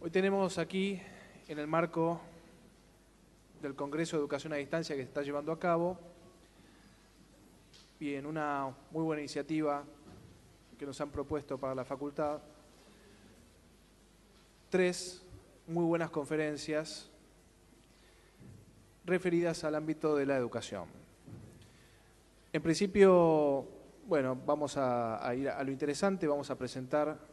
Hoy tenemos aquí, en el marco del Congreso de Educación a Distancia que se está llevando a cabo, y en una muy buena iniciativa que nos han propuesto para la facultad, 3 muy buenas conferencias referidas al ámbito de la educación. En principio, bueno, vamos a ir a lo interesante, vamos a presentar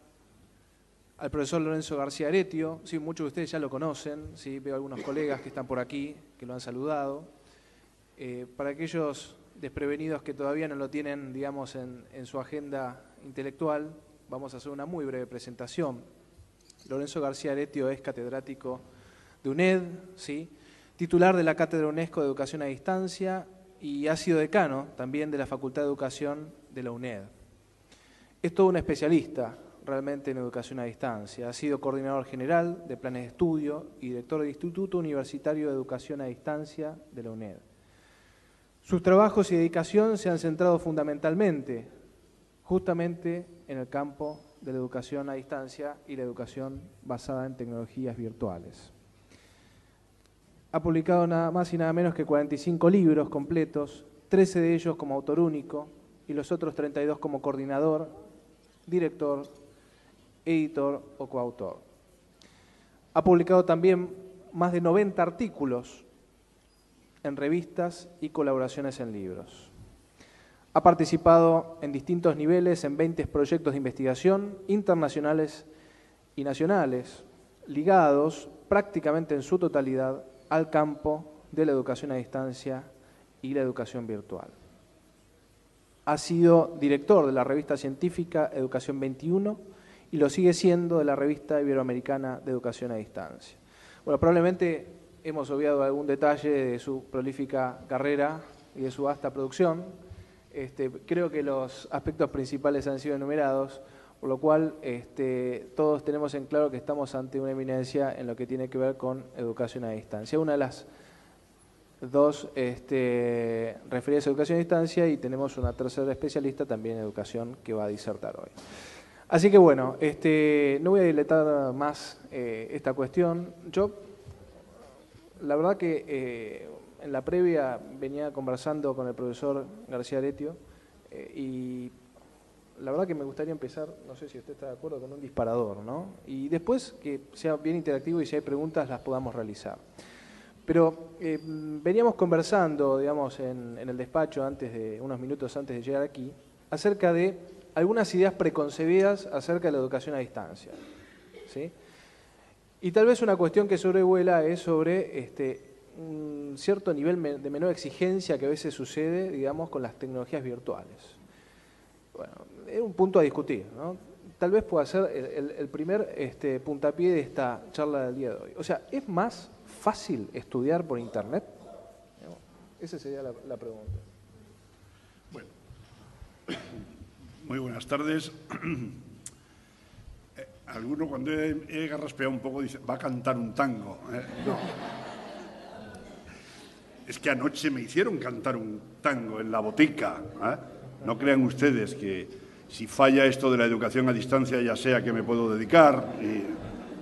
al profesor Lorenzo García Aretio. Sí, muchos de ustedes ya lo conocen, sí, veo algunos colegas que están por aquí, que lo han saludado. Para aquellos desprevenidos que todavía no lo tienen, digamos, en su agenda intelectual, vamos a hacer una muy breve presentación. Lorenzo García Aretio es catedrático de UNED, ¿sí? Titular de la Cátedra UNESCO de Educación a Distancia y ha sido decano también de la Facultad de Educación de la UNED. Es todo un especialista realmente en educación a distancia. Ha sido coordinador general de planes de estudio y director del Instituto Universitario de Educación a Distancia de la UNED. Sus trabajos y dedicación se han centrado fundamentalmente justamente en el campo de la educación a distancia y la educación basada en tecnologías virtuales. Ha publicado nada más y nada menos que 45 libros completos, 13 de ellos como autor único y los otros 32 como coordinador, director, editor o coautor. Ha publicado también más de 90 artículos en revistas y colaboraciones en libros. Ha participado en distintos niveles en 20 proyectos de investigación internacionales y nacionales, ligados prácticamente en su totalidad al campo de la educación a distancia y la educación virtual. Ha sido director de la revista científica Educación 21 y lo sigue siendo de la revista iberoamericana de Educación a Distancia. Bueno, probablemente hemos obviado algún detalle de su prolífica carrera y de su vasta producción. Creo que los aspectos principales han sido enumerados, por lo cual todos tenemos en claro que estamos ante una eminencia en lo que tiene que ver con educación a distancia. Una de las dos referidas a educación a distancia y tenemos una tercera especialista también en educación que va a disertar hoy. Así que bueno, no voy a dilatar más esta cuestión. Yo, la verdad que en la previa venía conversando con el profesor García Aretio y la verdad que me gustaría empezar, no sé si usted está de acuerdo, con un disparador, ¿no? Y después que sea bien interactivo y si hay preguntas las podamos realizar. Pero veníamos conversando, digamos, en el despacho unos minutos antes de llegar aquí, acerca de algunas ideas preconcebidas acerca de la educación a distancia, ¿sí? Y tal vez una cuestión que sobrevuela es sobre un cierto nivel de menor exigencia que a veces sucede, digamos, con las tecnologías virtuales. Bueno, es un punto a discutir, ¿no? Tal vez pueda ser el primer puntapié de esta charla del día de hoy. O sea, ¿es más fácil estudiar por Internet? Esa sería la pregunta. Bueno, muy buenas tardes. Alguno cuando he garraspeado un poco dice, va a cantar un tango. No. Es que anoche me hicieron cantar un tango en la botica. No crean ustedes que si falla esto de la educación a distancia ya sea que me puedo dedicar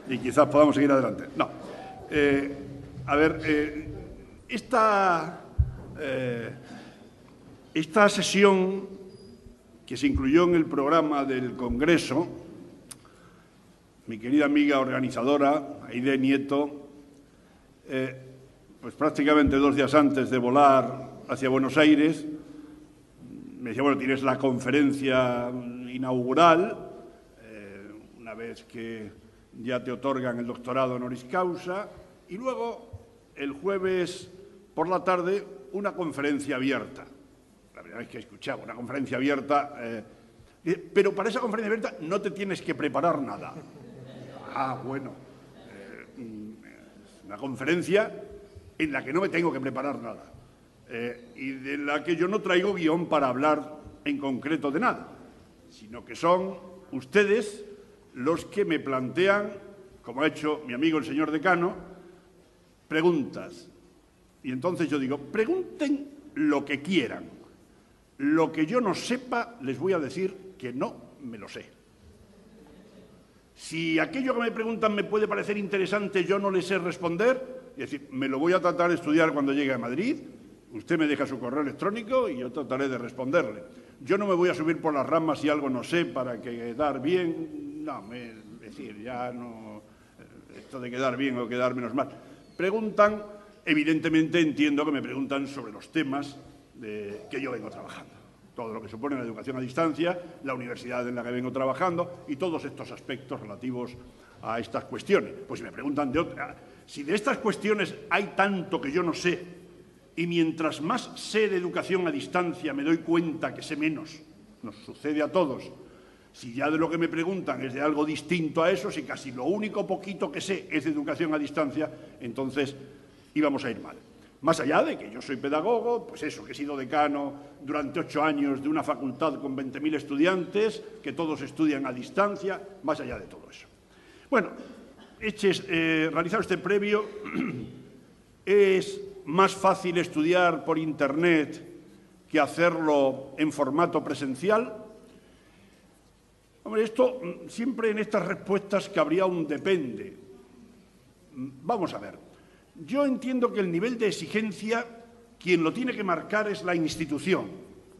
y quizás podamos seguir adelante. No. A ver, esta sesión que se incluyó en el programa del Congreso, mi querida amiga organizadora, Aide Nieto, pues prácticamente 2 días antes de volar hacia Buenos Aires, me decía, bueno, tienes la conferencia inaugural, una vez que ya te otorgan el doctorado honoris causa, y luego, el jueves por la tarde, una conferencia abierta. La primera vez que escuchaba una conferencia abierta, pero para esa conferencia abierta no te tienes que preparar nada. Bueno, es una conferencia en la que no me tengo que preparar nada y de la que yo no traigo guión para hablar en concreto de nada, sino que son ustedes los que me plantean, como ha hecho mi amigo el señor decano, preguntas. Y entonces yo digo, pregunten lo que quieran. Lo que yo no sepa, les voy a decir que no me lo sé. Si aquello que me preguntan me puede parecer interesante, yo no les sé responder, es decir, me lo voy a tratar de estudiar cuando llegue a Madrid, usted me deja su correo electrónico y yo trataré de responderle. Yo no me voy a subir por las ramas si algo no sé para quedar bien, no, es decir, ya no, esto de quedar bien o quedar menos mal. Preguntan, evidentemente entiendo que me preguntan sobre los temas que yo vengo trabajando. Todo lo que supone la educación a distancia, la universidad en la que vengo trabajando y todos estos aspectos relativos a estas cuestiones. Pues si me preguntan si de estas cuestiones hay tanto que yo no sé y mientras más sé de educación a distancia me doy cuenta que sé menos, nos sucede a todos. Si ya de lo que me preguntan es de algo distinto a eso, si casi lo único poquito que sé es de educación a distancia, entonces íbamos a ir mal. Más allá de que yo soy pedagogo, pues eso, que he sido decano durante 8 años de una facultad con 20.000 estudiantes, que todos estudian a distancia, más allá de todo eso. Bueno, realizado este previo, es más fácil estudiar por Internet que hacerlo en formato presencial. Hombre, esto siempre en estas respuestas cabría un depende. Vamos a ver. Yo entiendo que el nivel de exigencia, quien lo tiene que marcar es la institución,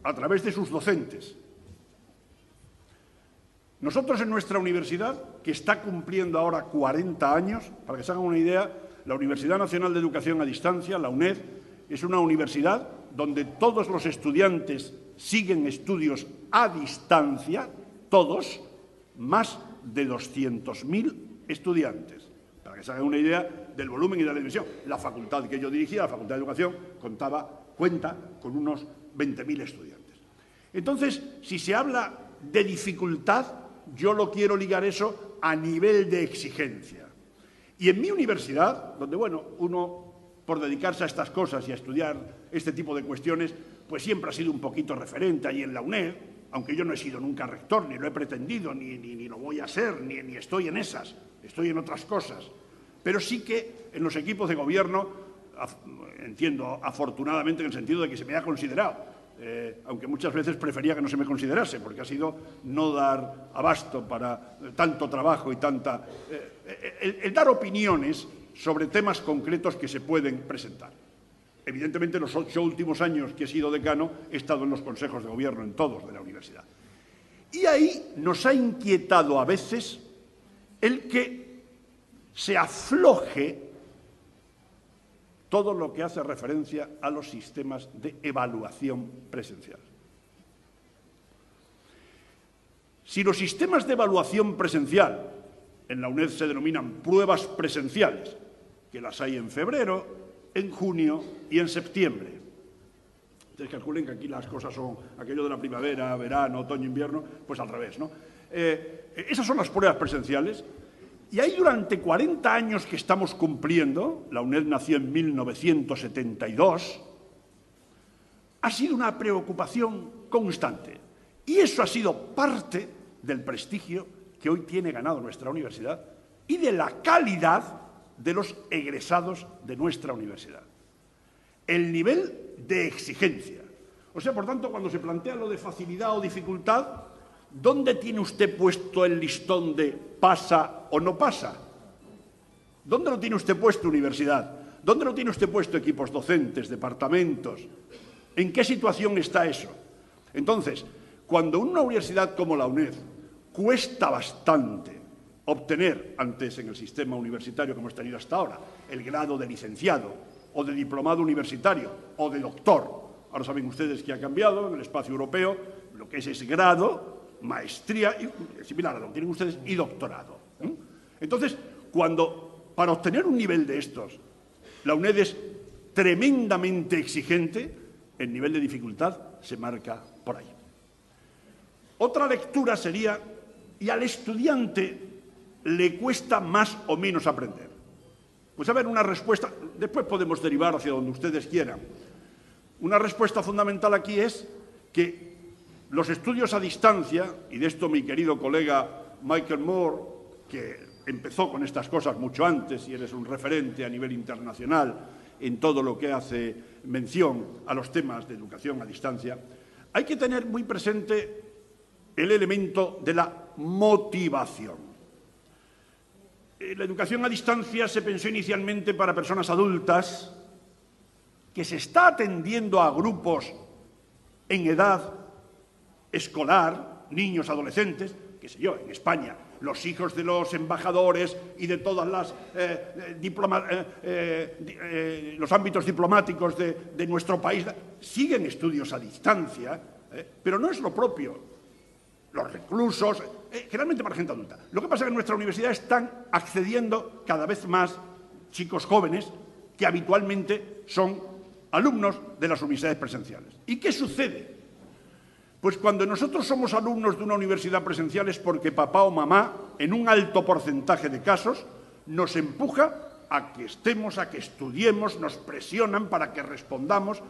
a través de sus docentes. Nosotros en nuestra universidad, que está cumpliendo ahora 40 años, para que se hagan una idea, la Universidad Nacional de Educación a Distancia, la UNED, es una universidad donde todos los estudiantes siguen estudios a distancia, todos, más de 200.000 estudiantes. Para que se hagan una idea del volumen y de la dimensión. La facultad que yo dirigía, la Facultad de Educación, cuenta con unos 20.000 estudiantes. Entonces, si se habla de dificultad, yo lo quiero ligar eso a nivel de exigencia. Y en mi universidad, donde, bueno, uno, por dedicarse a estas cosas y a estudiar este tipo de cuestiones, pues siempre ha sido un poquito referente ahí en la UNED, aunque yo no he sido nunca rector, ni lo he pretendido, ni lo voy a ser, ni estoy en esas, estoy en otras cosas. Pero sí que en los equipos de gobierno, entiendo afortunadamente en el sentido de que se me ha considerado, aunque muchas veces prefería que no se me considerase, porque ha sido no dar abasto para tanto trabajo y tanta... el dar opiniones sobre temas concretos que se pueden presentar. Evidentemente, en los 8 últimos años que he sido decano, he estado en los consejos de gobierno, en todos, de la universidad. Y ahí nos ha inquietado a veces el que se afloje todo lo que hace referencia a los sistemas de evaluación presencial. Si los sistemas de evaluación presencial en la UNED se denominan pruebas presenciales, que las hay en febrero, en junio y en septiembre. Ustedes calculen que aquí las cosas son aquello de la primavera, verano, otoño, invierno, pues al revés, ¿no? Esas son las pruebas presenciales. Y ahí durante 40 años que estamos cumpliendo, la UNED nació en 1972, ha sido una preocupación constante. Y eso ha sido parte del prestigio que hoy tiene ganado nuestra universidad y de la calidad de los egresados de nuestra universidad. El nivel de exigencia. O sea, por tanto, cuando se plantea lo de facilidad o dificultad, ¿dónde tiene usted puesto el listón de pasa o no pasa? ¿Dónde lo tiene usted puesto, universidad? ¿Dónde lo tiene usted puesto, equipos docentes, departamentos? ¿En qué situación está eso? Entonces, cuando una universidad como la UNED cuesta bastante obtener, antes en el sistema universitario que hemos tenido hasta ahora, el grado de licenciado o de diplomado universitario o de doctor. Ahora saben ustedes que ha cambiado en el espacio europeo lo que es grado, maestría, similar a lo que tienen ustedes, y doctorado. Entonces, para obtener un nivel de estos, la UNED es tremendamente exigente, el nivel de dificultad se marca por ahí. Otra lectura sería, y al estudiante le cuesta más o menos aprender. Pues a ver, una respuesta, después podemos derivar hacia donde ustedes quieran. Una respuesta fundamental aquí es que los estudios a distancia, y de esto mi querido colega Michael Moore, que empezó con estas cosas mucho antes y eres un referente a nivel internacional en todo lo que hace mención a los temas de educación a distancia, hay que tener muy presente el elemento de la motivación. La educación a distancia se pensó inicialmente para personas adultas, que se está atendiendo a grupos en edad escolar, niños, adolescentes, qué sé yo, en España, los hijos de los embajadores y de todas las los ámbitos diplomáticos de nuestro país siguen estudios a distancia, pero no es lo propio. Los reclusos, generalmente para gente adulta. Lo que pasa es que en nuestra universidad están accediendo cada vez más chicos jóvenes que habitualmente son alumnos de las universidades presenciales. ¿Y qué sucede? Pues cuando nosotros somos alumnos de una universidad presencial es porque papá o mamá, en un alto porcentaje de casos, nos empuja a que estemos, a que estudiemos, nos presionan para que respondamos.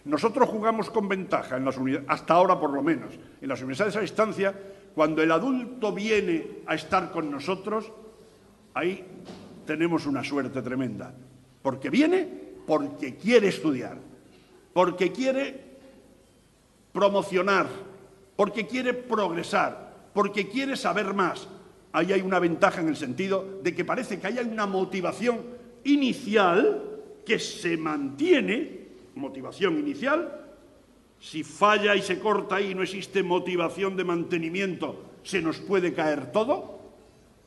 Nosotros jugamos con ventaja, en las hasta ahora por lo menos, en las universidades a distancia, cuando el adulto viene a estar con nosotros, ahí tenemos una suerte tremenda, porque viene porque quiere estudiar, porque quiere promocionar, porque quiere progresar, porque quiere saber más. Ahí hay una ventaja en el sentido de que parece que hay una motivación inicial que se mantiene, motivación inicial. Si falla y se corta ahí y no existe motivación de mantenimiento, se nos puede caer todo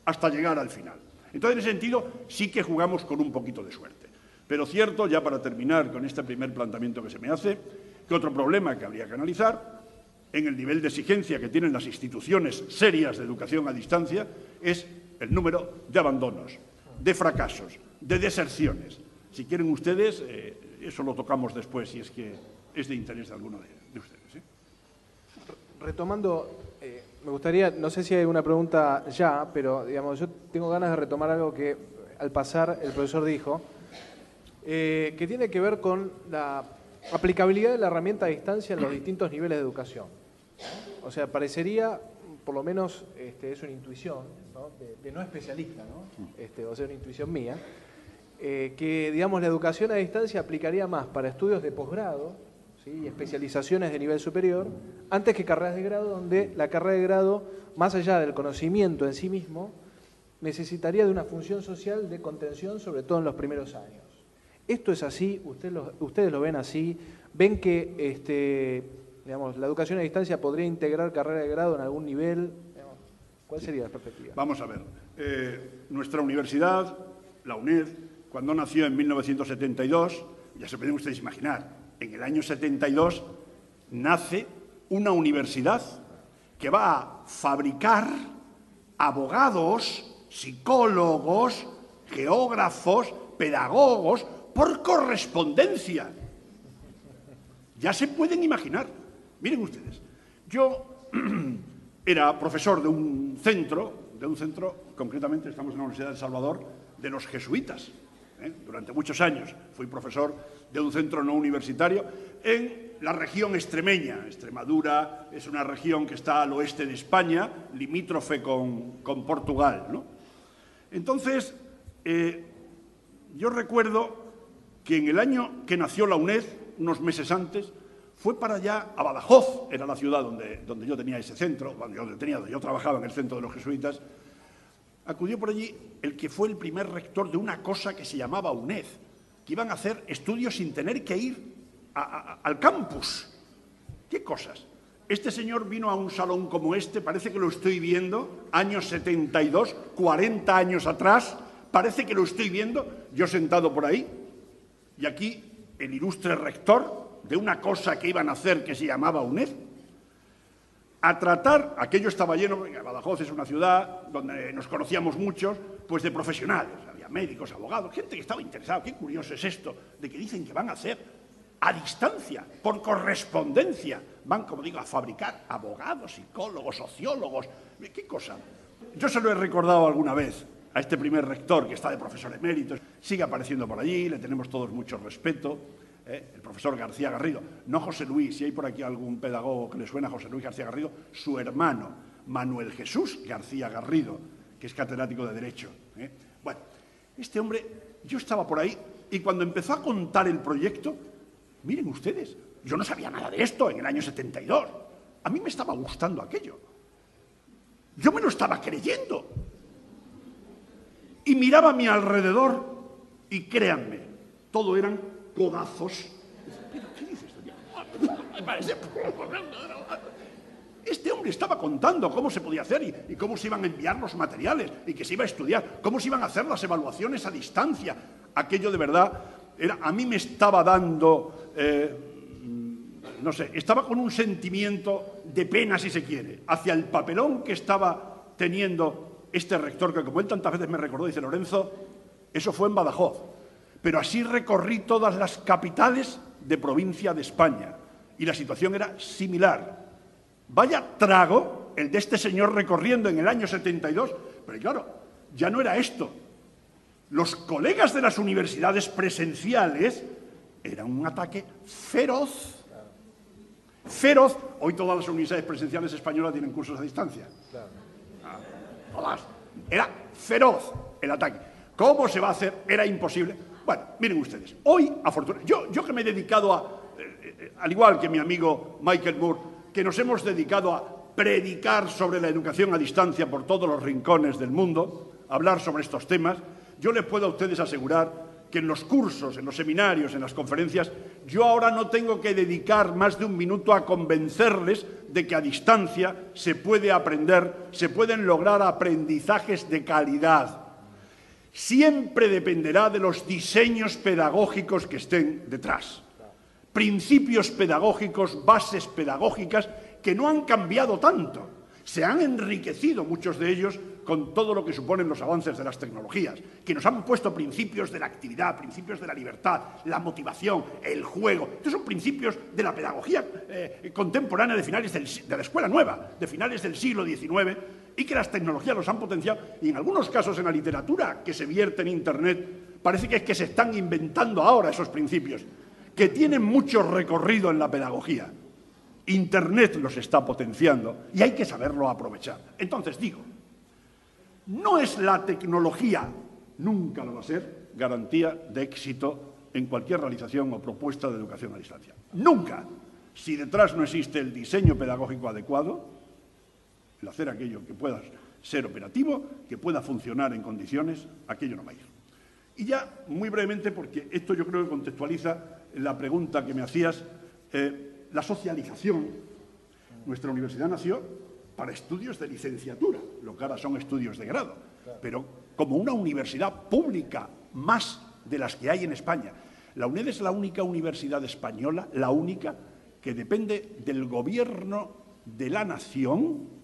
hasta llegar al final. Entonces, en ese sentido, sí que jugamos con un poquito de suerte. Pero cierto, ya para terminar con este primer planteamiento que se me hace, que otro problema que habría que analizar en el nivel de exigencia que tienen las instituciones serias de educación a distancia es el número de abandonos, de fracasos, de deserciones. Si quieren ustedes, eso lo tocamos después si es que es de interés de alguno de ustedes. Retomando, me gustaría, no sé si hay una pregunta ya, pero digamos, yo tengo ganas de retomar algo que al pasar el profesor dijo, que tiene que ver con la aplicabilidad de la herramienta a distancia en los distintos niveles de educación. O sea, parecería, por lo menos es una intuición, ¿no? De no especialista, ¿no? O sea, una intuición mía, que digamos la educación a distancia aplicaría más para estudios de posgrado, ¿sí? Y especializaciones de nivel superior, antes que carreras de grado, donde la carrera de grado, más allá del conocimiento en sí mismo, necesitaría de una función social de contención, sobre todo en los primeros años. ¿Esto es así? ¿Ustedes lo ven así? ¿Ven que digamos, la educación a distancia podría integrar carrera de grado en algún nivel? ¿Cuál sería la perspectiva? Vamos a ver. Nuestra universidad, la UNED, cuando nació en 1972, ya se pueden ustedes imaginar, en el año 72 nace una universidad que va a fabricar abogados, psicólogos, geógrafos, pedagogos, por correspondencia. Ya se pueden imaginar. Miren ustedes, yo era profesor de un centro, concretamente estamos en la Universidad de El Salvador, de los jesuitas. Durante muchos años fui profesor de un centro no universitario en la región extremeña. Extremadura es una región que está al oeste de España, limítrofe con Portugal, ¿no? Entonces, yo recuerdo que en el año que nació la UNED, unos meses antes, fue para allá a Badajoz, era la ciudad donde yo tenía ese centro, donde yo trabajaba en el centro de los jesuitas. Acudió por allí el que fue el primer rector de una cosa que se llamaba UNED, que iban a hacer estudios sin tener que ir al campus. ¿Qué cosas? Este señor vino a un salón como este, parece que lo estoy viendo, años 72, 40 años atrás, parece que lo estoy viendo, yo sentado por ahí, y aquí el ilustre rector de una cosa que iban a hacer que se llamaba UNED, a tratar, aquello estaba lleno, porque Badajoz es una ciudad donde nos conocíamos muchos, pues de profesionales, había médicos, abogados, gente que estaba interesada. Qué curioso es esto, de que dicen que van a hacer a distancia, por correspondencia, van, como digo, a fabricar abogados, psicólogos, sociólogos, ¿qué cosa? Yo se lo he recordado alguna vez a este primer rector, que está de profesor emérito, sigue apareciendo por allí, le tenemos todos mucho respeto, el profesor García Garrido, no José Luis, si hay por aquí algún pedagogo que le suena a José Luis García Garrido, su hermano, Manuel Jesús García Garrido, que es catedrático de Derecho. Bueno, este hombre, yo estaba por ahí y cuando empezó a contar el proyecto, miren ustedes, yo no sabía nada de esto en el año 72, a mí me estaba gustando aquello, yo me lo estaba creyendo. y miraba a mi alrededor y créanme, todo eran codazos. ¿Pero qué dices? Este hombre estaba contando cómo se podía hacer y cómo se iban a enviar los materiales y que se iba a estudiar, cómo se iban a hacer las evaluaciones a distancia. Aquello de verdad, a mí me estaba dando, no sé, estaba con un sentimiento de pena, si se quiere, hacia el papelón que estaba teniendo este rector, que como él tantas veces me recordó, dice: Lorenzo, eso fue en Badajoz, pero así recorrí todas las capitales de provincia de España y la situación era similar. Vaya trago el de este señor recorriendo en el año 72, pero claro, ya no era esto. Los colegas de las universidades presenciales era un ataque feroz. Feroz. Hoy todas las universidades presenciales españolas tienen cursos a distancia. Todas. Era feroz el ataque. ¿Cómo se va a hacer? Era imposible. Bueno, miren ustedes, hoy, afortunadamente, yo que me he dedicado al igual que mi amigo Michael Moore, que nos hemos dedicado a predicar sobre la educación a distancia por todos los rincones del mundo, a hablar sobre estos temas, yo les puedo a ustedes asegurar que en los cursos, en los seminarios, en las conferencias, yo ahora no tengo que dedicar más de un minuto a convencerles de que a distancia se puede aprender, se pueden lograr aprendizajes de calidad. Siempre dependerá de los diseños pedagógicos que estén detrás. Principios pedagógicos, bases pedagógicas que no han cambiado tanto. Se han enriquecido muchos de ellos con todo lo que suponen los avances de las tecnologías, que nos han puesto principios de la actividad, principios de la libertad, la motivación, el juego. Estos son principios de la pedagogía contemporánea de finales de la escuela nueva, de finales del siglo XIX, y que las tecnologías los han potenciado. Y en algunos casos en la literatura que se vierte en Internet, parece que es que se están inventando ahora esos principios, que tienen mucho recorrido en la pedagogía. Internet los está potenciando y hay que saberlo aprovechar. Entonces digo, no es la tecnología, nunca lo va a ser, garantía de éxito en cualquier realización o propuesta de educación a distancia. Nunca. Si detrás no existe el diseño pedagógico adecuado, el hacer aquello que pueda ser operativo, que pueda funcionar en condiciones, aquello no va a ir. Y ya, muy brevemente, porque esto yo creo que contextualiza la pregunta que me hacías, la socialización. Nuestra universidad nació para estudios de licenciatura, lo que ahora son estudios de grado, pero como una universidad pública más de las que hay en España. La UNED es la única universidad española, la única, que depende del gobierno de la nación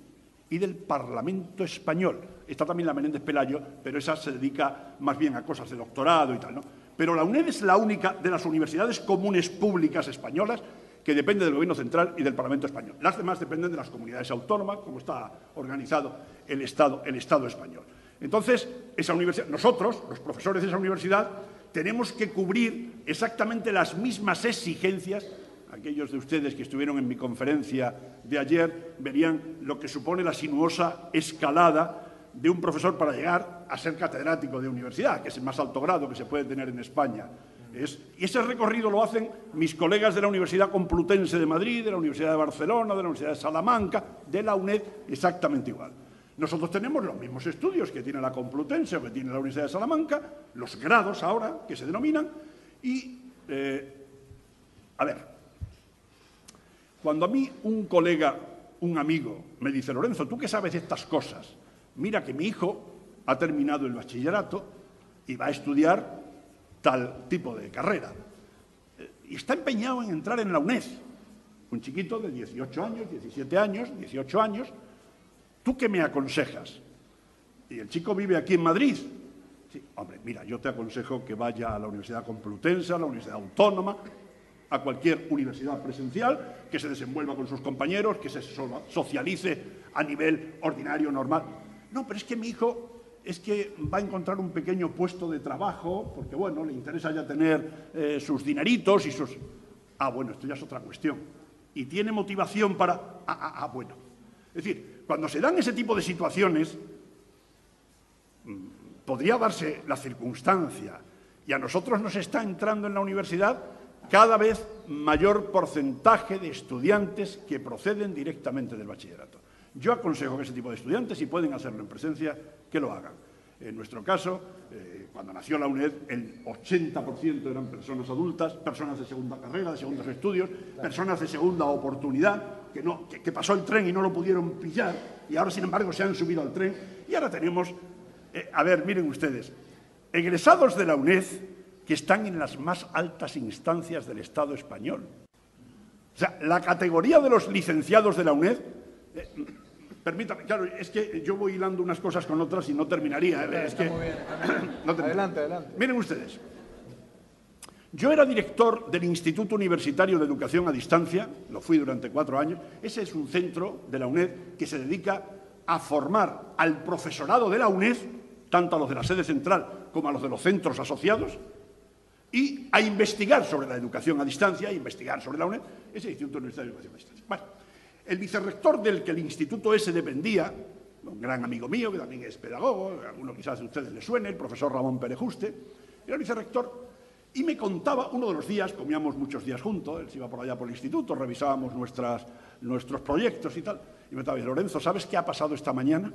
y del Parlamento español. Está también la Menéndez Pelayo, pero esa se dedica más bien a cosas de doctorado y tal, ¿no? Pero la UNED es la única de las universidades comunes públicas españolas que depende del Gobierno central y del Parlamento español. Las demás dependen de las comunidades autónomas, como está organizado el Estado español. Entonces, esa universidad, nosotros, los profesores de esa universidad, tenemos que cubrir exactamente las mismas exigencias. Aquellos de ustedes que estuvieron en mi conferencia de ayer verían lo que supone la sinuosa escalada de un profesor para llegar a ser catedrático de universidad, que es el más alto grado que se puede tener en España. Y ese recorrido lo hacen mis colegas de la Universidad Complutense de Madrid, de la Universidad de Barcelona, de la Universidad de Salamanca, de la UNED, exactamente igual. Nosotros tenemos los mismos estudios que tiene la Complutense o que tiene la Universidad de Salamanca, los grados ahora que se denominan, y, a ver, cuando a mí un colega, un amigo, me dice: Lorenzo, ¿tú qué sabes de estas cosas? Mira que mi hijo ha terminado el bachillerato y va a estudiar tal tipo de carrera. Y está empeñado en entrar en la UNED. Un chiquito de 18 años, 17 años, 18 años. ¿Tú qué me aconsejas? Y el chico vive aquí en Madrid. Sí, hombre, mira, yo te aconsejo que vaya a la Universidad Complutense, a la Universidad Autónoma, a cualquier universidad presencial, que se desenvuelva con sus compañeros, que se socialice a nivel ordinario, normal. No, pero es que mi hijo va a encontrar un pequeño puesto de trabajo, porque, bueno, le interesa ya tener sus dineritos y sus... Ah, bueno, esto ya es otra cuestión. Y tiene motivación para... bueno. Es decir, cuando se dan ese tipo de situaciones, podría darse la circunstancia, y a nosotros nos está entrando en la universidad cada vez mayor porcentaje de estudiantes que proceden directamente del bachillerato. Yo aconsejo que ese tipo de estudiantes, si pueden hacerlo en presencia, que lo hagan. En nuestro caso, cuando nació la UNED, el 80% eran personas adultas, personas de segunda carrera, de segundos estudios, personas de segunda oportunidad, que pasó el tren y no lo pudieron pillar, y ahora, sin embargo, se han subido al tren. Y ahora tenemos, a ver, miren ustedes, egresados de la UNED que están en las más altas instancias del Estado español. O sea, la categoría de los licenciados de la UNED... permítame, claro, es que yo voy hilando unas cosas con otras y no terminaría. Está muy bien. No terminaría. Adelante. Miren ustedes, yo era director del Instituto Universitario de Educación a Distancia, lo fui durante 4 años. Ese es un centro de la UNED que se dedica a formar al profesorado de la UNED, tanto a los de la sede central como a los de los centros asociados, y a investigar sobre la educación a distancia, a investigar sobre la UNED, ese Instituto Universitario de Educación a Distancia. Bueno, el vicerrector del que el instituto ese dependía, un gran amigo mío, que también es pedagogo, a alguno quizás de ustedes le suene, el profesor Ramón Pérez Juste, era el vicerrector, y me contaba, uno de los días, comíamos muchos días juntos, él se iba por allá por el instituto, revisábamos nuestros proyectos y tal, y me estaba diciendo: Lorenzo, ¿sabes qué ha pasado esta mañana?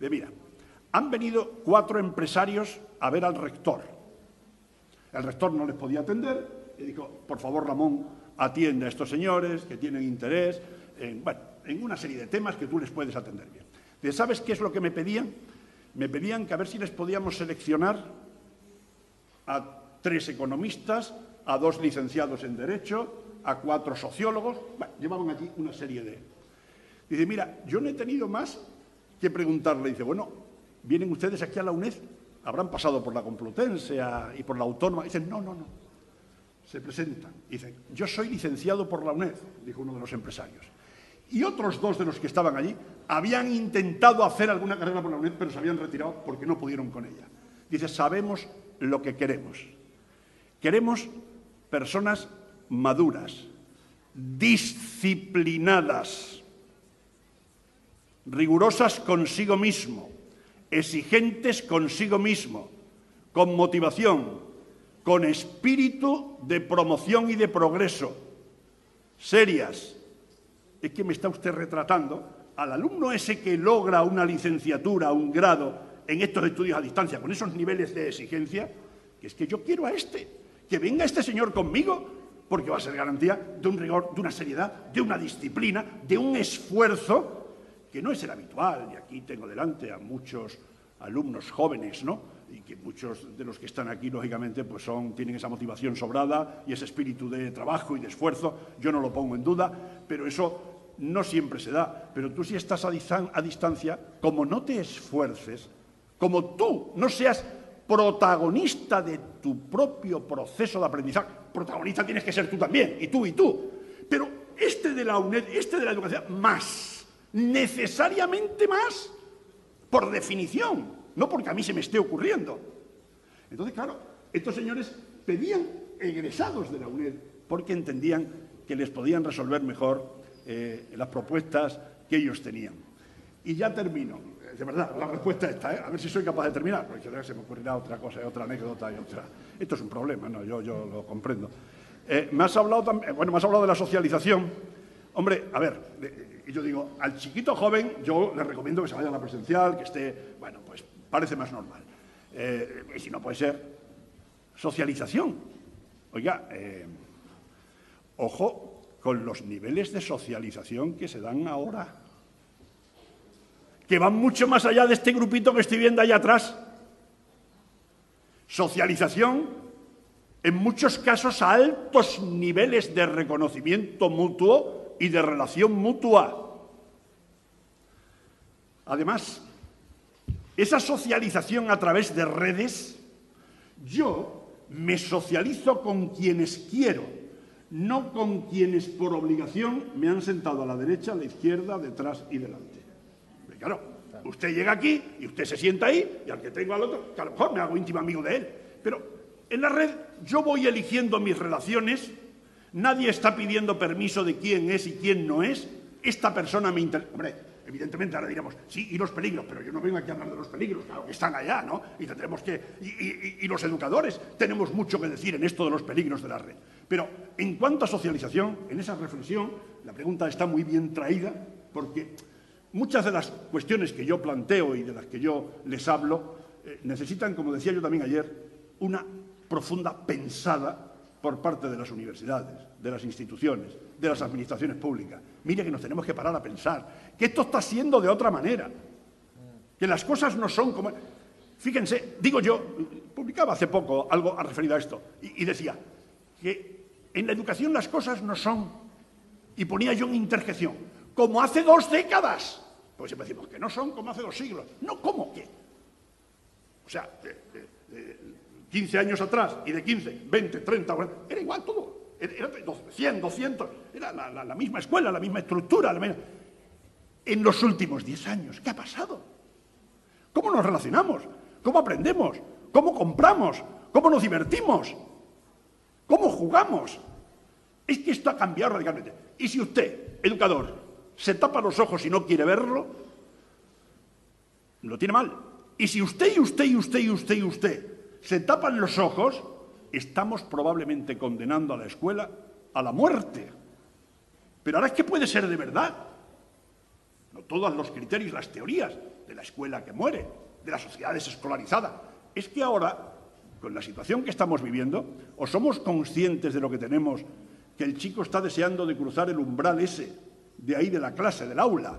Mira, han venido 4 empresarios a ver al rector. El rector no les podía atender y dijo: por favor, Ramón, atiende a estos señores que tienen interés en una serie de temas que tú les puedes atender bien. ¿Sabes qué es lo que me pedían? Me pedían que a ver si les podíamos seleccionar a 3 economistas, a 2 licenciados en Derecho, a 4 sociólogos. Bueno, llevaban allí una serie de... Dice: mira, yo no he tenido más que preguntarle. Dice: bueno, ¿vienen ustedes aquí a la UNED? ¿Habrán pasado por la Complutense y por la Autónoma? Dicen: no. Se presentan. Dicen: yo soy licenciado por la UNED, dijo uno de los empresarios. Y otros 2 de los que estaban allí habían intentado hacer alguna carrera por la UNED, pero se habían retirado porque no pudieron con ella. Dice: sabemos lo que queremos. Queremos personas maduras, disciplinadas, rigurosas consigo mismo, exigentes consigo mismo, con motivación, con espíritu de promoción y de progreso, serias. Es que me está usted retratando al alumno ese que logra una licenciatura, un grado en estos estudios a distancia, con esos niveles de exigencia, que es que yo quiero a que venga este señor conmigo, porque va a ser garantía de un rigor, de una seriedad, de una disciplina, de un esfuerzo que no es el habitual. Y aquí tengo delante a muchos alumnos jóvenes, ¿no? Y que muchos de los que están aquí, lógicamente, pues tienen esa motivación sobrada y ese espíritu de trabajo y de esfuerzo. Yo no lo pongo en duda, pero eso no siempre se da. Pero tú, si estás a distancia, como no te esfuerces, como tú no seas protagonista de tu propio proceso de aprendizaje, protagonista tienes que ser tú también, y tú. Pero de la UNED, de la educación, más, necesariamente más, por definición, no porque a mí se me esté ocurriendo. Entonces, claro, estos señores pedían egresados de la UNED porque entendían que les podían resolver mejor las propuestas que ellos tenían. Y ya termino. De verdad, la respuesta está, a ver si soy capaz de terminar, porque se me ocurrirá otra cosa, otra anécdota y otra. Esto es un problema, ¿no? Yo lo comprendo. Me has hablado de la socialización. Hombre, a ver, yo digo, al chiquito joven yo le recomiendo que se vaya a la presencial, que esté, bueno, pues parece más normal. Y si no puede ser, socialización. Oiga, ojo con los niveles de socialización que se dan ahora, que van mucho más allá de este grupito que estoy viendo allá atrás. Socialización, en muchos casos, a altos niveles de reconocimiento mutuo y de relación mutua. Además, esa socialización a través de redes, yo me socializo con quienes quiero, no con quienes por obligación me han sentado a la derecha, a la izquierda, detrás y delante. Claro, usted llega aquí y usted se sienta ahí, y al que tengo al otro, que a lo mejor me hago íntimo amigo de él. Pero en la red yo voy eligiendo mis relaciones, nadie está pidiendo permiso de quién es y quién no es. Esta persona me interesa. Hombre, evidentemente ahora diríamos, sí, y los peligros, pero yo no vengo aquí a hablar de los peligros, claro que están allá, ¿no? Y tendremos que. Y los educadores tenemos mucho que decir en esto de los peligros de la red. Pero en cuanto a socialización, en esa reflexión, la pregunta está muy bien traída, porque muchas de las cuestiones que yo planteo y de las que yo les hablo necesitan, como decía yo también ayer, una profunda pensada por parte de las universidades, de las instituciones, de las administraciones públicas. Mire que nos tenemos que parar a pensar que esto está siendo de otra manera, que las cosas no son como... Fíjense, digo yo, publicaba hace poco algo referido a esto, y decía que en la educación las cosas no son, y ponía yo en interjección, como hace 2 décadas. Pues siempre decimos que no son como hace 2 siglos. No, ¿cómo que? O sea, 15 años atrás, y de 15, 20, 30, 40, era igual todo. Era 100, 200, era la misma escuela, la misma estructura. En los últimos 10 años, ¿qué ha pasado? ¿Cómo nos relacionamos? ¿Cómo aprendemos? ¿Cómo compramos? ¿Cómo nos divertimos? ¿Cómo jugamos? Es que esto ha cambiado radicalmente. Y si usted, educador, se tapa los ojos y no quiere verlo, lo tiene mal. Y si usted se tapan los ojos, estamos probablemente condenando a la escuela a la muerte. Pero ahora es que puede ser de verdad. No todos los criterios, las teorías de la escuela que muere, de la sociedad desescolarizada. Es que ahora, con la situación que estamos viviendo, o somos conscientes de lo que tenemos, que el chico está deseando de cruzar el umbral ese, de ahí de la clase, del aula,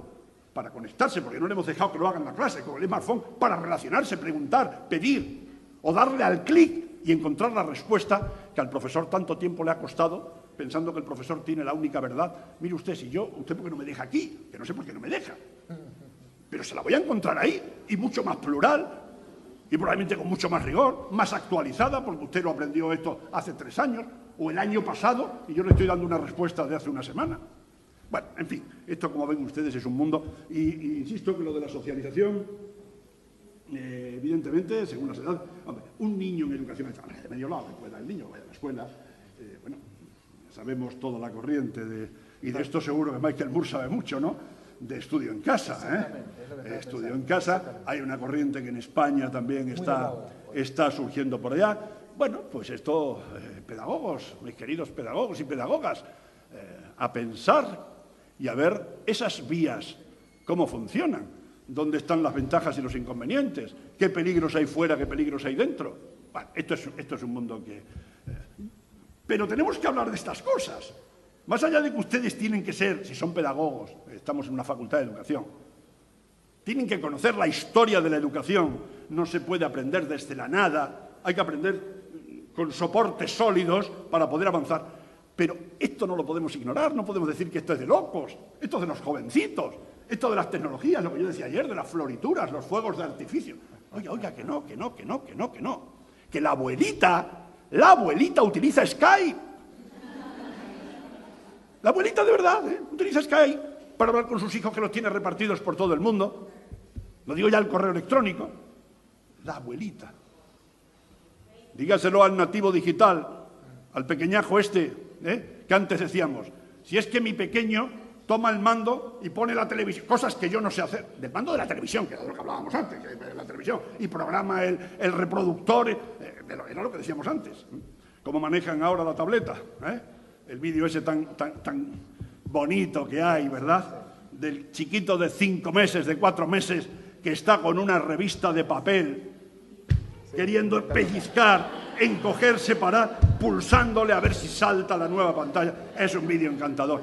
para conectarse, porque no le hemos dejado que lo haga en la clase, con el smartphone, para relacionarse, preguntar, pedir, o darle al clic y encontrar la respuesta que al profesor tanto tiempo le ha costado, pensando que el profesor tiene la única verdad. Mire usted, si yo, ¿usted por qué no me deja aquí? Que no sé por qué no me deja. Pero se la voy a encontrar ahí, y mucho más plural, y probablemente con mucho más rigor, más actualizada, porque usted lo aprendió esto hace 3 años, o el año pasado, y yo le estoy dando una respuesta de hace una semana. Bueno, en fin, esto, como ven ustedes, es un mundo, y insisto que lo de la socialización, evidentemente, según las edades, hombre, un niño en educación de medio lado, pueda el niño vaya a la escuela, bueno, sabemos toda la corriente, y de esto seguro que Michael Moore sabe mucho, ¿no?, de estudio en casa, estudio en casa. Hay una corriente que en España también está surgiendo por allá. Bueno, pues esto, pedagogos, mis queridos pedagogos y pedagogas, a pensar y a ver esas vías, cómo funcionan, dónde están las ventajas y los inconvenientes, qué peligros hay fuera, qué peligros hay dentro. Bueno, esto es un mundo que... pero tenemos que hablar de estas cosas. Más allá de que ustedes tienen que ser, si son pedagogos, estamos en una facultad de educación, tienen que conocer la historia de la educación. No se puede aprender desde la nada, hay que aprender con soportes sólidos para poder avanzar. Pero esto no lo podemos ignorar, no podemos decir que esto es de locos, esto es de los jovencitos, esto de las tecnologías, lo que yo decía ayer, de las florituras, los fuegos de artificio. Oiga, que no. Que la abuelita utiliza Skype. La abuelita de verdad, utiliza Skype para hablar con sus hijos, que los tiene repartidos por todo el mundo. No digo ya el correo electrónico. La abuelita. Dígaselo al nativo digital, al pequeñajo este, que antes decíamos, si es que mi pequeño toma el mando y pone la televisión, cosas que yo no sé hacer, del mando de la televisión, que era lo que hablábamos antes, de la televisión, y programa el reproductor, era lo que decíamos antes. ¿Cómo manejan ahora la tableta? El vídeo ese tan bonito que hay, ¿verdad?, del chiquito de 5 meses, de 4 meses, que está con una revista de papel, queriendo pellizcar, encogerse, parar, pulsándole a ver si salta la nueva pantalla. Es un vídeo encantador.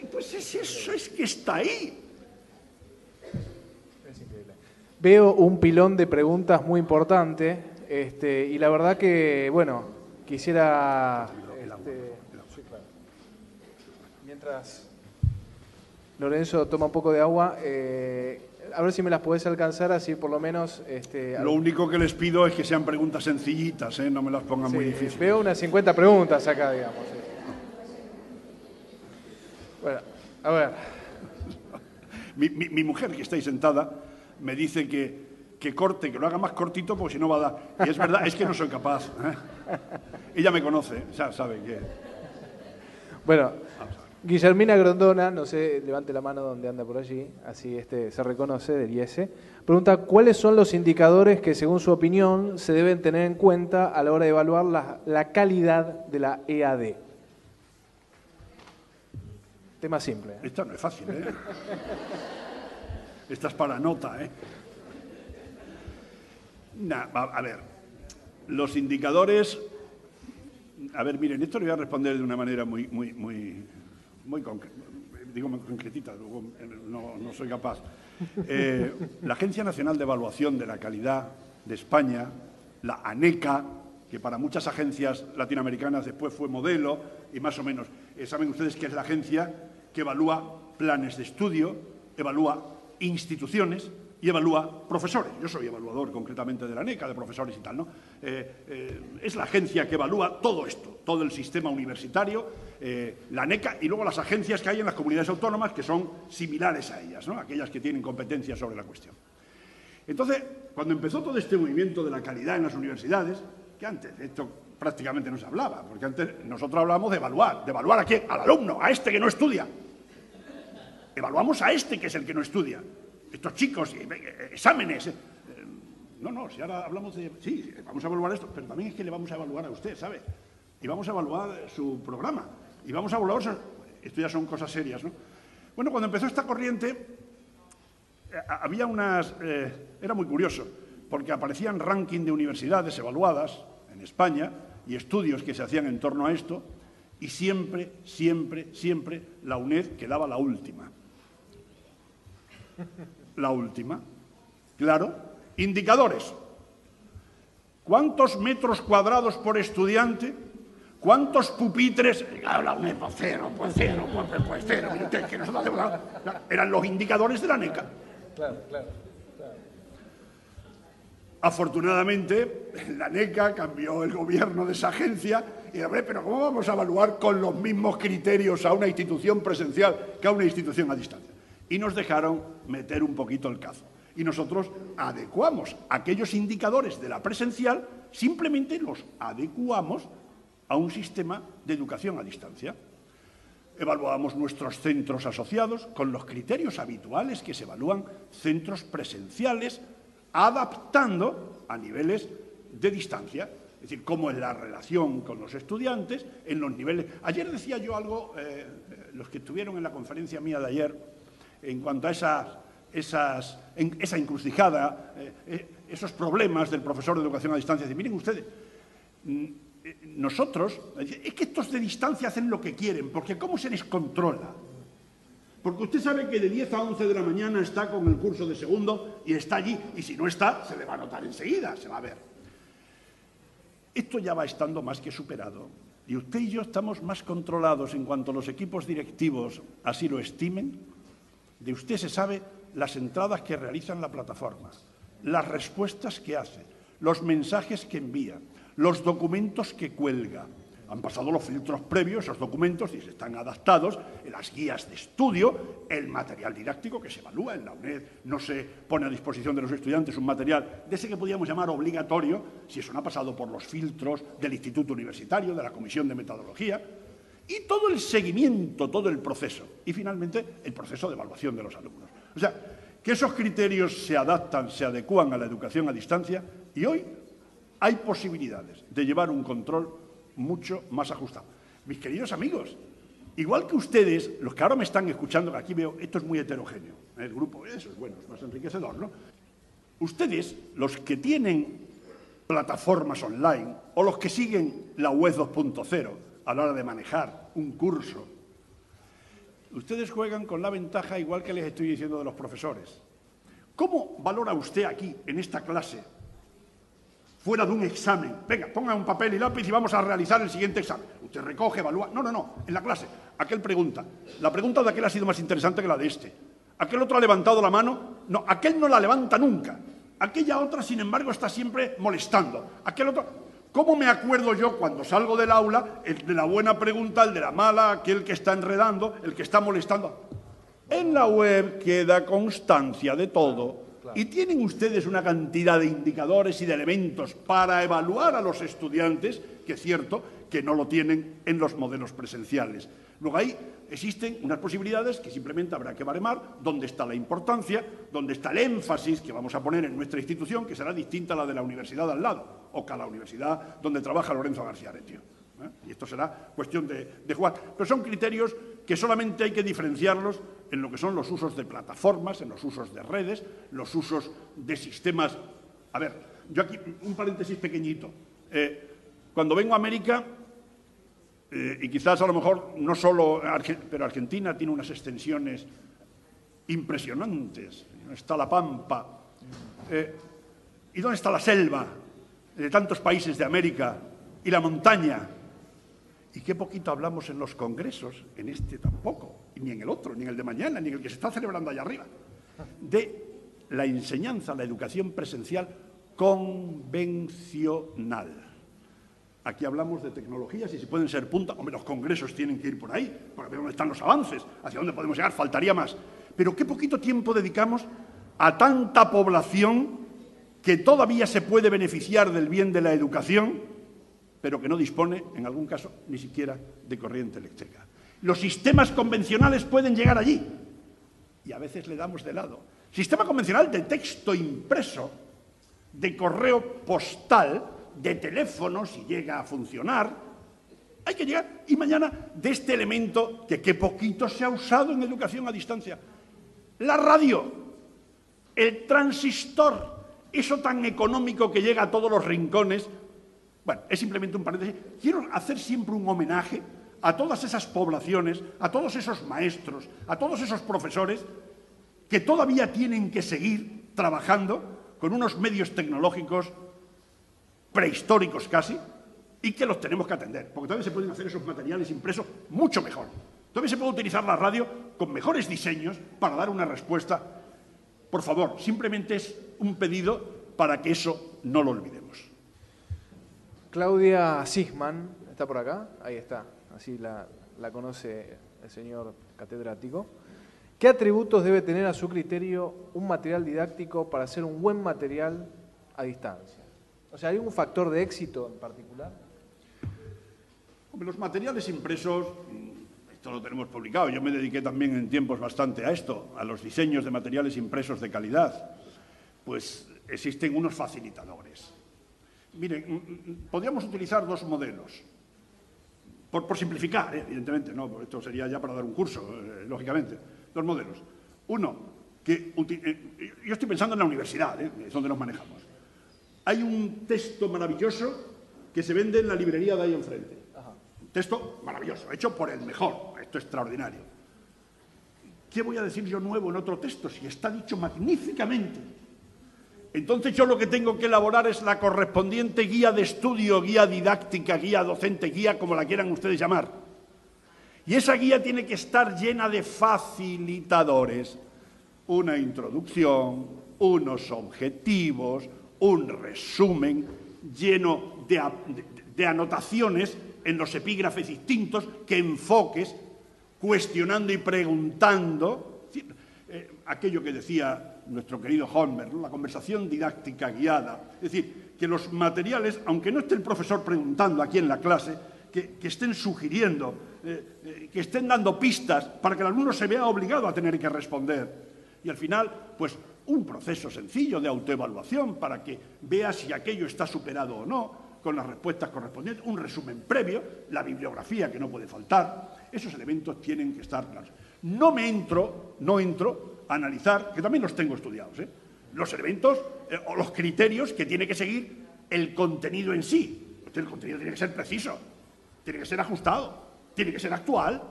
Pues eso es que está ahí. Es increíble. Veo un pilón de preguntas muy importante, y la verdad que, bueno, quisiera... sí, claro. Mientras Lorenzo toma un poco de agua, a ver si me las podés alcanzar, así por lo menos... Lo único que les pido es que sean preguntas sencillitas, no me las pongan muy difíciles. Veo unas 50 preguntas acá, digamos. Bueno, a ver. Mi mujer, que está ahí sentada, me dice que corte, que lo haga más cortito, porque si no va a dar. Y es verdad, es que no soy capaz. Ella me conoce, sabe que... Bueno, Guillermina Grondona, no sé, levante la mano donde anda por allí, así se reconoce, del IES. Pregunta, ¿cuáles son los indicadores que, según su opinión, se deben tener en cuenta a la hora de evaluar la calidad de la EAD? Tema simple. Esta no es fácil, Esta es para nota, A ver, los indicadores... A ver, miren, esto lo voy a responder de una manera muy concreta. Digo muy concretita, luego no soy capaz. La Agencia Nacional de Evaluación de la Calidad de España, la ANECA, que para muchas agencias latinoamericanas después fue modelo, y más o menos, saben ustedes que es la agencia que evalúa planes de estudio, evalúa instituciones y evalúa profesores. Yo soy evaluador concretamente de la ANECA, de profesores y tal, ¿no? Es la agencia que evalúa todo esto, todo el sistema universitario, la ANECA y luego las agencias que hay en las comunidades autónomas que son similares a ellas, ¿no? Aquellas que tienen competencia sobre la cuestión. Entonces, cuando empezó todo este movimiento de la calidad en las universidades, que antes de esto prácticamente no se hablaba, porque antes nosotros hablábamos de evaluar ¿a quién? Al alumno, a este que no estudia. Evaluamos a este que es el que no estudia. Estos chicos, exámenes. No, si ahora hablamos de... Sí, vamos a evaluar esto, pero también es que le vamos a evaluar a usted, ¿sabe? Y vamos a evaluar su programa. Y vamos a evaluar... Esto ya son cosas serias, ¿no? Bueno, cuando empezó esta corriente, había unas... era muy curioso, porque aparecían ranking de universidades evaluadas en España y estudios que se hacían en torno a esto, y siempre la UNED quedaba la última. La última. Claro. Indicadores. ¿Cuántos metros cuadrados por estudiante? ¿Cuántos pupitres? Claro, la UNED, pues cero. Mire usted, que nosotros hacemos... Eran los indicadores de la ANECA. Claro. Afortunadamente, la ANECA cambió el gobierno de esa agencia y, hombre, pero ¿cómo vamos a evaluar con los mismos criterios a una institución presencial que a una institución a distancia? Y nos dejaron meter un poquito el cazo. Y nosotros adecuamos aquellos indicadores de la presencial, simplemente los adecuamos a un sistema de educación a distancia. Evaluamos nuestros centros asociados con los criterios habituales que se evalúan centros presenciales, adaptando a niveles de distancia. Es decir, cómo es la relación con los estudiantes en los niveles... Ayer decía yo algo, los que estuvieron en la conferencia mía de ayer, en cuanto a esa encrucijada, esos problemas del profesor de educación a distancia. Miren ustedes, nosotros, es que estos de distancia hacen lo que quieren, porque ¿cómo se les controla? Porque usted sabe que de 10 a 11 de la mañana está con el curso de segundo y está allí, y si no está, se le va a notar enseguida, se va a ver. Esto ya va estando más que superado, y usted y yo estamos más controlados en cuanto los equipos directivos así lo estimen. De usted se sabe las entradas que realiza en la plataforma, las respuestas que hace, los mensajes que envía, los documentos que cuelga. Han pasado los filtros previos, esos documentos, y se están adaptados en las guías de estudio, el material didáctico que se evalúa en la UNED. No se pone a disposición de los estudiantes un material de ese que podríamos llamar obligatorio, si eso no ha pasado por los filtros del Instituto Universitario, de la Comisión de Metodología, y todo el seguimiento, todo el proceso. Y finalmente, el proceso de evaluación de los alumnos. O sea, que esos criterios se adaptan, se adecúan a la educación a distancia, y hoy hay posibilidades de llevar un control mucho más ajustado. Mis queridos amigos, igual que ustedes, los que ahora me están escuchando, que aquí veo, esto es muy heterogéneo, el grupo, eso es bueno, es más enriquecedor, ¿no? Ustedes, los que tienen plataformas online o los que siguen la web 2.0 a la hora de manejar un curso, ustedes juegan con la ventaja, igual que les estoy diciendo de los profesores. ¿Cómo valora usted aquí, en esta clase, fuera de un examen? Venga, ponga un papel y lápiz y vamos a realizar el siguiente examen. Usted recoge, evalúa... No, en la clase. Aquel pregunta. La pregunta de aquel ha sido más interesante que la de este. Aquel otro ha levantado la mano. No, aquel no la levanta nunca. Aquella otra, sin embargo, está siempre molestando. Aquel otro... ¿Cómo me acuerdo yo cuando salgo del aula el de la buena pregunta, el de la mala, aquel que está enredando, el que está molestando? En la web queda constancia de todo. Claro. Y tienen ustedes una cantidad de indicadores y de elementos para evaluar a los estudiantes, que es cierto que no lo tienen en los modelos presenciales. Luego ahí existen unas posibilidades que simplemente habrá que baremar, dónde está la importancia, dónde está el énfasis que vamos a poner en nuestra institución, que será distinta a la de la universidad al lado, o que a la universidad donde trabaja Lorenzo García Aretio. Y esto será cuestión de jugar. Pero son criterios que solamente hay que diferenciarlos en lo que son los usos de plataformas, en los usos de redes, los usos de sistemas, yo aquí, un paréntesis pequeñito. Cuando vengo a América, y quizás a lo mejor no solo, pero Argentina tiene unas extensiones impresionantes. Está la Pampa. ¿Y dónde está la selva de tantos países de América? Y la montaña. Y qué poquito hablamos en los congresos, en este tampoco, y ni en el otro, ni en el de mañana, ni en el que se está celebrando allá arriba, de la enseñanza, la educación presencial convencional. Aquí hablamos de tecnologías y si pueden ser punta, hombre, los congresos tienen que ir por ahí, para ver dónde están los avances, hacia dónde podemos llegar, faltaría más. Pero qué poquito tiempo dedicamos a tanta población que todavía se puede beneficiar del bien de la educación, pero que no dispone, en algún caso, ni siquiera de corriente eléctrica. Los sistemas convencionales pueden llegar allí y a veces le damos de lado. Sistema convencional de texto impreso, de correo postal, de teléfono, si llega a funcionar, hay que llegar. Y mañana de este elemento que qué poquito se ha usado en educación a distancia. La radio, el transistor, eso tan económico que llega a todos los rincones. Bueno, es simplemente un paréntesis. Quiero hacer siempre un homenaje a todas esas poblaciones, a todos esos maestros, a todos esos profesores que todavía tienen que seguir trabajando con unos medios tecnológicos prehistóricos casi, y que los tenemos que atender, porque todavía se pueden hacer esos materiales impresos mucho mejor. Todavía se puede utilizar la radio con mejores diseños para dar una respuesta. Por favor, simplemente es un pedido para que eso no lo olvidemos. Claudia Sisman, ¿está por acá? Ahí está, así la conoce el señor catedrático. ¿Qué atributos debe tener a su criterio un material didáctico para ser un buen material a distancia? O sea, ¿hay un factor de éxito en particular? Hombre, los materiales impresos, esto lo tenemos publicado, yo me dediqué también en tiempos bastante a esto, a los diseños de materiales impresos de calidad. Pues existen unos facilitadores. Miren, podríamos utilizar dos modelos, por simplificar, evidentemente, no, esto sería ya para dar un curso, lógicamente. Dos modelos. Uno, que yo estoy pensando en la universidad, es donde nos manejamos. Hay un texto maravilloso que se vende en la librería de ahí enfrente. Un texto maravilloso, hecho por el mejor, esto es extraordinario. ¿Qué voy a decir yo nuevo en otro texto si está dicho magníficamente? Entonces yo lo que tengo que elaborar es la correspondiente guía de estudio, guía didáctica, guía docente, guía como la quieran ustedes llamar. Y esa guía tiene que estar llena de facilitadores. Una introducción, unos objetivos, un resumen lleno de anotaciones en los epígrafes distintos, que enfoques, cuestionando y preguntando. Aquello que decía nuestro querido Holmer, ¿no? La conversación didáctica guiada. Es decir, que los materiales, aunque no esté el profesor preguntando aquí en la clase, que estén sugiriendo, que estén dando pistas para que el alumno se vea obligado a tener que responder. Y al final, pues un proceso sencillo de autoevaluación para que vea si aquello está superado o no, con las respuestas correspondientes, un resumen previo, la bibliografía que no puede faltar. Esos elementos tienen que estar claros. No entro a analizar, que también los tengo estudiados, los elementos o los criterios que tiene que seguir el contenido en sí. El contenido tiene que ser preciso, tiene que ser ajustado, tiene que ser actual,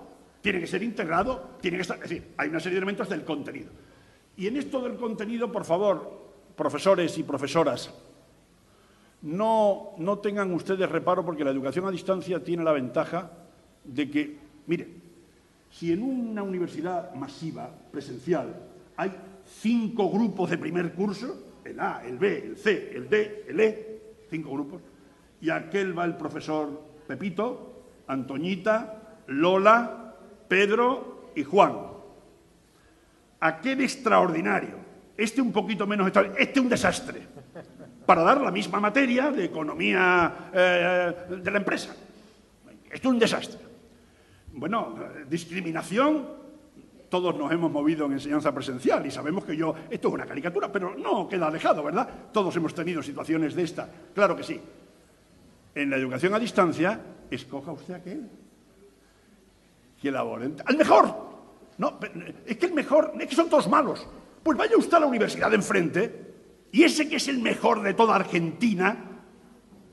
tiene que ser integrado, tiene que estar... Es decir, hay una serie de elementos del contenido. Y en esto del contenido, por favor, profesores y profesoras, no tengan ustedes reparo, porque la educación a distancia tiene la ventaja de que, miren, si en una universidad masiva, presencial, hay 5 grupos de primer curso, el A, el B, el C, el D, el E, 5 grupos, y aquel va el profesor Pepito, Antoñita, Lola, Pedro y Juan. Aquel extraordinario, este un poquito menos extraordinario, este un desastre, para dar la misma materia de economía de la empresa. Esto es un desastre. Bueno, discriminación, todos nos hemos movido en enseñanza presencial y sabemos que esto es una caricatura, pero no queda alejado, ¿verdad? Todos hemos tenido situaciones de esta, claro que sí. En la educación a distancia, escoja usted aquel que elabore. ¡Al mejor! No, es que el mejor, es que son todos malos. Pues vaya usted a la universidad de enfrente Y ese que es el mejor de toda Argentina,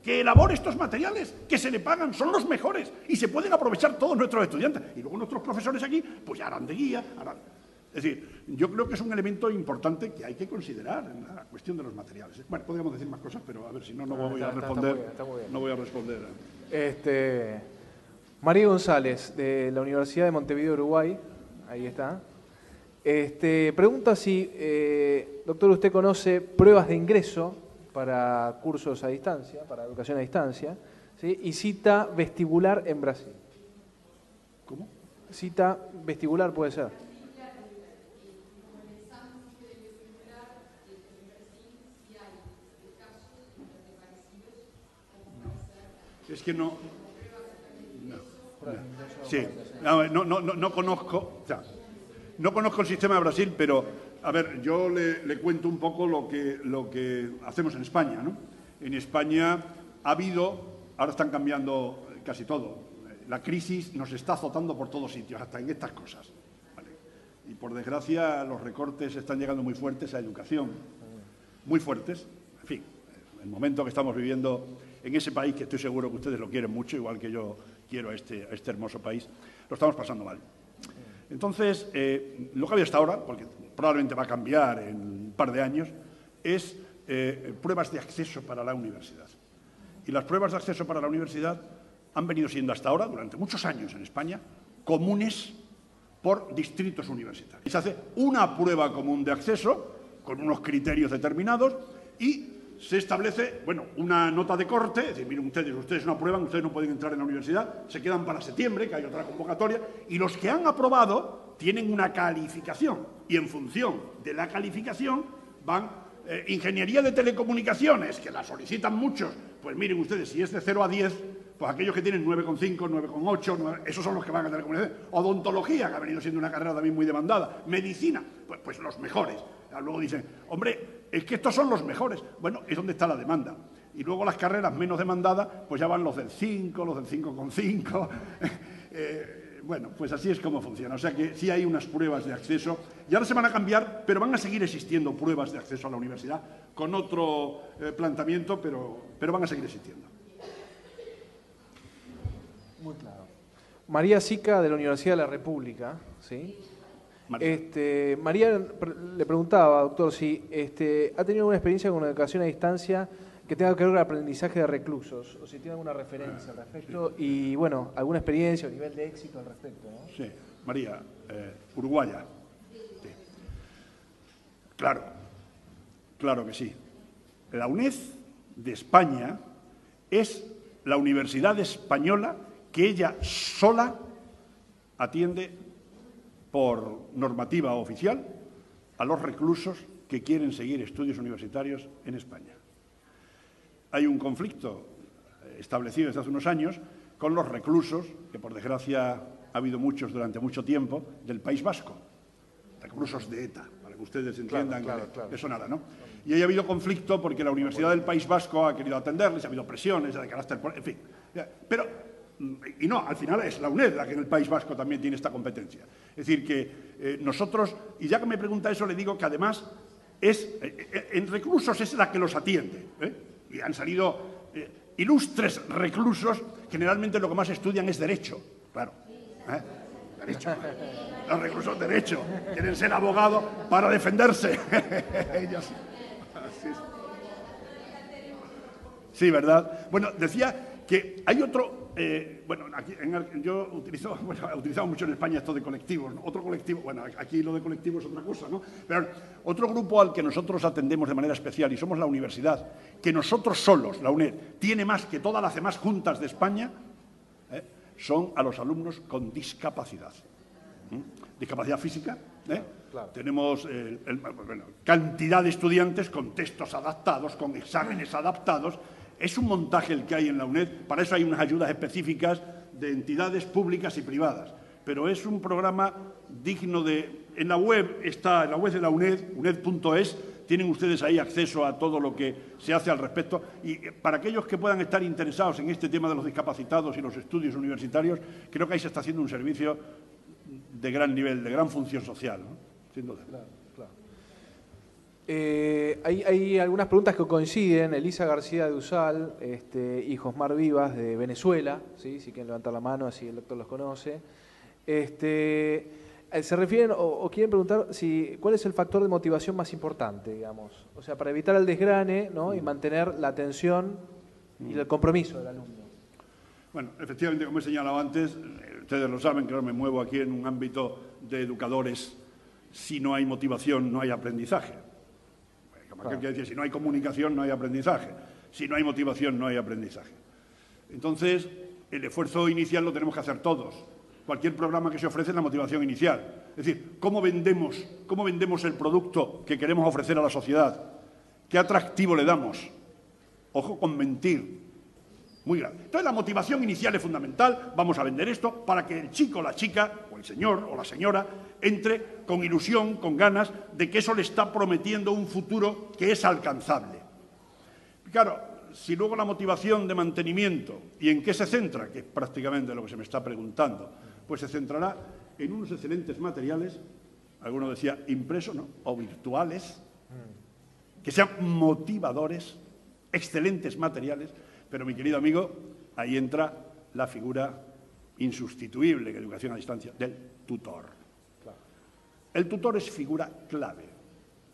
que elabore estos materiales, que se le pagan, son los mejores y se pueden aprovechar todos nuestros estudiantes. Y luego nuestros profesores aquí, pues ya harán de guía, harán... Es decir, yo creo que es un elemento importante que hay que considerar en la cuestión de los materiales. Bueno, podríamos decir más cosas, pero a ver, si no, no voy a responder. Está muy bien. No voy a responder. María González, de la Universidad de Montevideo, Uruguay, ahí está. Pregunta si, doctor, usted conoce pruebas de ingreso para cursos a distancia, para educación a distancia, ¿sí? Y cita vestibular en Brasil. ¿Cómo? Cita vestibular puede ser. Es que no... Sí, no conozco... O sea, no conozco el sistema de Brasil, pero, a ver, yo le cuento un poco lo que hacemos en España, ¿no? En España ha habido, ahora están cambiando casi todo. La crisis nos está azotando por todos sitios, hasta en estas cosas, ¿vale? Y por desgracia los recortes están llegando muy fuertes a educación, muy fuertes. En fin, el momento que estamos viviendo en ese país, que estoy seguro que ustedes lo quieren mucho, igual que yo quiero a este hermoso país, lo estamos pasando mal. Entonces, lo que había hasta ahora, porque probablemente va a cambiar en un par de años, es pruebas de acceso para la universidad. Y las pruebas de acceso para la universidad han venido siendo hasta ahora, durante muchos años en España, comunes por distritos universitarios. Se hace una prueba común de acceso, con unos criterios determinados, y se establece, bueno, una nota de corte, es decir, miren ustedes no aprueban, ustedes no pueden entrar en la universidad, se quedan para septiembre, que hay otra convocatoria, y los que han aprobado tienen una calificación, y en función de la calificación van ingeniería de telecomunicaciones, que la solicitan muchos, pues miren ustedes, si es de 0 a 10, pues aquellos que tienen 9,5, 9,8, esos son los que van a telecomunicaciones. Odontología, que ha venido siendo una carrera también muy demandada. Medicina, pues los mejores. Luego dicen, hombre, es que estos son los mejores. Bueno, es donde está la demanda. Y luego las carreras menos demandadas, pues ya van los del 5, los del 5,5. Bueno, pues así es como funciona. O sea que sí hay unas pruebas de acceso. Y ahora se van a cambiar, pero van a seguir existiendo pruebas de acceso a la universidad con otro planteamiento, pero van a seguir existiendo. Muy claro. María Sica, de la Universidad de la República, ¿sí? María le preguntaba, doctor, si ha tenido alguna experiencia con una educación a distancia que tenga que ver con el aprendizaje de reclusos, o si tiene alguna referencia al respecto, y bueno, alguna experiencia o nivel de éxito al respecto, ¿no? Sí, María, uruguaya. Sí. Claro que sí. La UNED de España es la universidad española que ella sola atiende por normativa oficial a los reclusos que quieren seguir estudios universitarios en España. Hay un conflicto establecido desde hace unos años con los reclusos, que por desgracia ha habido muchos durante mucho tiempo, del País Vasco, reclusos de ETA, para que ustedes entiendan claro. Que sonara, ¿no? Y ahí ha habido conflicto porque la Universidad del País Vasco ha querido atenderles, ha habido presiones de carácter, en fin. Pero, y no, al final es la UNED la que en el País Vasco también tiene esta competencia. Es decir, que nosotros, y ya que me pregunta eso, le digo que además en reclusos es la que los atiende, y han salido ilustres reclusos, generalmente lo que más estudian es Derecho, claro. Derecho. Los reclusos Derecho. Quieren ser abogados para defenderse. Ellos. Sí, ¿verdad? Bueno, decía que hay otro... bueno, aquí yo he utilizado mucho en España esto de colectivos, ¿no? Otro colectivo, bueno, aquí lo de colectivo es otra cosa, ¿no? Pero otro grupo al que nosotros atendemos de manera especial, y somos la universidad, que nosotros solos, la UNED, tiene más que todas las demás juntas de España, son a los alumnos con discapacidad. Discapacidad física, Claro. Tenemos cantidad de estudiantes con textos adaptados, con exámenes adaptados. Es un montaje el que hay en la UNED, para eso hay unas ayudas específicas de entidades públicas y privadas, pero es un programa digno de... En la web está, en la web de la UNED, uned.es, tienen ustedes ahí acceso a todo lo que se hace al respecto, y para aquellos que puedan estar interesados en este tema de los discapacitados y los estudios universitarios, creo que ahí se está haciendo un servicio de gran nivel, de gran función social, ¿no? Sin duda. Claro. Hay algunas preguntas que coinciden. Elisa García de Usal y Josmar Vivas de Venezuela, ¿sí? Si quieren levantar la mano, así el doctor los conoce. Se refieren o quieren preguntar cuál es el factor de motivación más importante, digamos. O sea, para evitar el desgrane, ¿no? Y mantener la atención y el compromiso del alumno. Bueno, efectivamente, como he señalado antes, ustedes lo saben, que ahora me muevo aquí en un ámbito de educadores. Si no hay motivación, no hay aprendizaje. Como aquel que decía, si no hay comunicación, no hay aprendizaje. Si no hay motivación, no hay aprendizaje. Entonces, el esfuerzo inicial lo tenemos que hacer todos. Cualquier programa que se ofrece es la motivación inicial. Es decir, ¿cómo vendemos el producto que queremos ofrecer a la sociedad? ¿Qué atractivo le damos? Ojo con mentir. Muy grande. Entonces, la motivación inicial es fundamental. Vamos a vender esto para que el chico, la chica, o el señor o la señora, entre con ilusión, con ganas de que eso le está prometiendo un futuro que es alcanzable. Claro, si luego la motivación de mantenimiento, ¿y en qué se centra? Que es prácticamente lo que se me está preguntando, pues se centrará en unos excelentes materiales, alguno decía impresos, ¿no? O virtuales, que sean motivadores, excelentes materiales. Pero, mi querido amigo, ahí entra la figura insustituible en educación a distancia del tutor. Claro. El tutor es figura clave.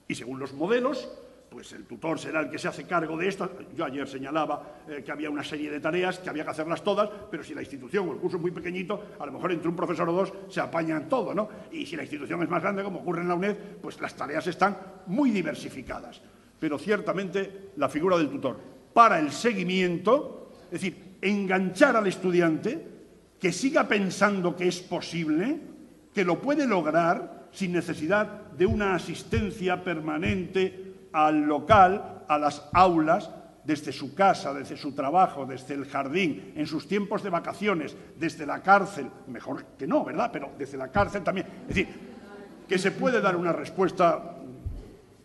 Y según los modelos, pues el tutor será el que se hace cargo de esto. Yo ayer señalaba que había una serie de tareas que había que hacerlas todas, pero si la institución o el curso es muy pequeñito, a lo mejor entre un profesor o dos se apañan todo, ¿no? Y si la institución es más grande, como ocurre en la UNED, pues las tareas están muy diversificadas. Pero ciertamente la figura del tutor para el seguimiento, es decir, enganchar al estudiante, que siga pensando que es posible, que lo puede lograr sin necesidad de una asistencia permanente al local, a las aulas, desde su casa, desde su trabajo, desde el jardín, en sus tiempos de vacaciones, desde la cárcel, mejor que no, ¿verdad? Pero desde la cárcel también. Es decir, que se puede dar una respuesta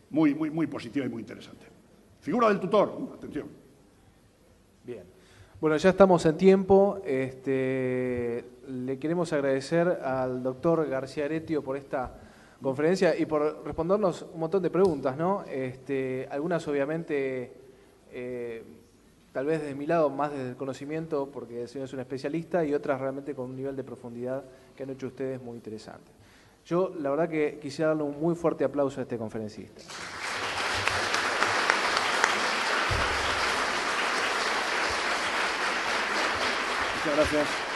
muy, muy, muy positiva y muy interesante. Figura del tutor, atención. Bien. Bueno, ya estamos en tiempo. Le queremos agradecer al doctor García Aretio por esta conferencia y por respondernos un montón de preguntas, ¿no? Algunas obviamente, tal vez desde mi lado, más desde el conocimiento, porque el señor es un especialista, y otras realmente con un nivel de profundidad que han hecho ustedes muy interesante. Yo, la verdad que quisiera darle un muy fuerte aplauso a este conferencista. Muchas gracias.